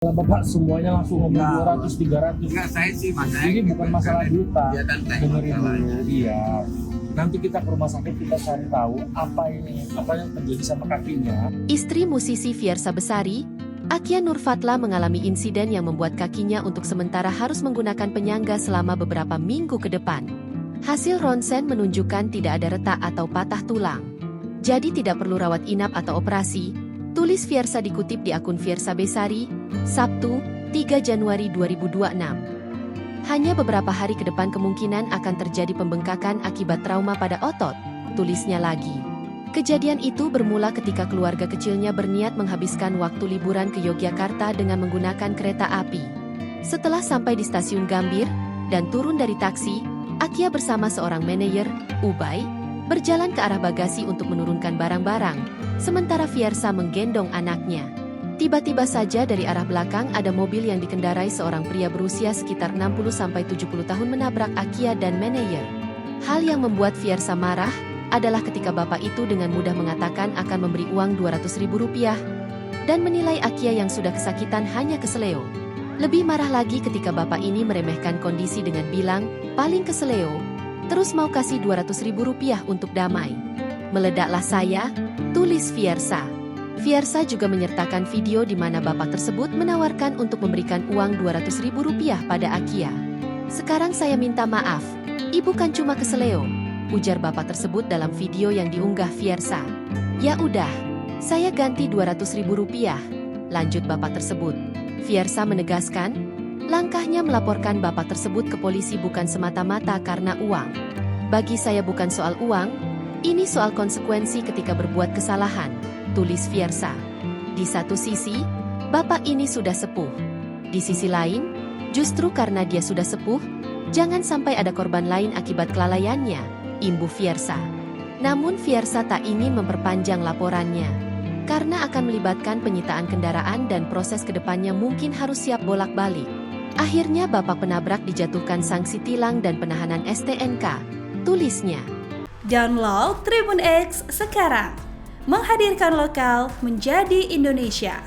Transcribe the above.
Kalau Bapak semuanya langsung ngomong 200, 300. Enggak, saya sih Mas. Ini bukan masalah duta. Ya, dan Dengerin dulu. Iya. Nanti kita ke rumah sakit, kita cari tahu apa yang terjadi sama kakinya. Istri musisi Fiersa Besari, Akia Nurfatla mengalami insiden yang membuat kakinya untuk sementara harus menggunakan penyangga selama beberapa minggu ke depan. Hasil ronsen menunjukkan tidak ada retak atau patah tulang. Jadi tidak perlu rawat inap atau operasi, tulis Fiersa dikutip di akun Fiersa Besari, Sabtu, 3 Januari 2026. Hanya beberapa hari ke depan kemungkinan akan terjadi pembengkakan akibat trauma pada otot, tulisnya lagi. Kejadian itu bermula ketika keluarga kecilnya berniat menghabiskan waktu liburan ke Yogyakarta dengan menggunakan kereta api. Setelah sampai di stasiun Gambir dan turun dari taksi, Akia bersama seorang manajer, Ubay, berjalan ke arah bagasi untuk menurunkan barang-barang, sementara Fiersa menggendong anaknya. Tiba-tiba saja dari arah belakang ada mobil yang dikendarai seorang pria berusia sekitar 60-70 tahun menabrak Akia dan manajer. Hal yang membuat Fiersa marah adalah ketika bapak itu dengan mudah mengatakan akan memberi uang Rp200.000 dan menilai Akia yang sudah kesakitan hanya keseleo. Lebih marah lagi ketika bapak ini meremehkan kondisi dengan bilang, paling keseleo, terus mau kasih Rp200.000 untuk damai. Meledaklah saya, tulis Fiersa. Fiersa juga menyertakan video di mana bapak tersebut menawarkan untuk memberikan uang Rp200.000 pada Akia. Sekarang saya minta maaf, ibu kan cuma keseleo, ujar bapak tersebut dalam video yang diunggah Fiersa. Ya udah, saya ganti Rp200.000, lanjut bapak tersebut. Fiersa menegaskan, langkahnya melaporkan bapak tersebut ke polisi bukan semata-mata karena uang. Bagi saya bukan soal uang, ini soal konsekuensi ketika berbuat kesalahan, tulis Fiersa. Di satu sisi, bapak ini sudah sepuh. Di sisi lain, justru karena dia sudah sepuh, jangan sampai ada korban lain akibat kelalaiannya, imbuh Fiersa. Namun Fiersa tak ingin memperpanjang laporannya, karena akan melibatkan penyitaan kendaraan dan proses kedepannya mungkin harus siap bolak-balik. Akhirnya bapak penabrak dijatuhkan sanksi tilang dan penahanan STNK, tulisnya. Download Tribun X sekarang, menghadirkan lokal menjadi Indonesia.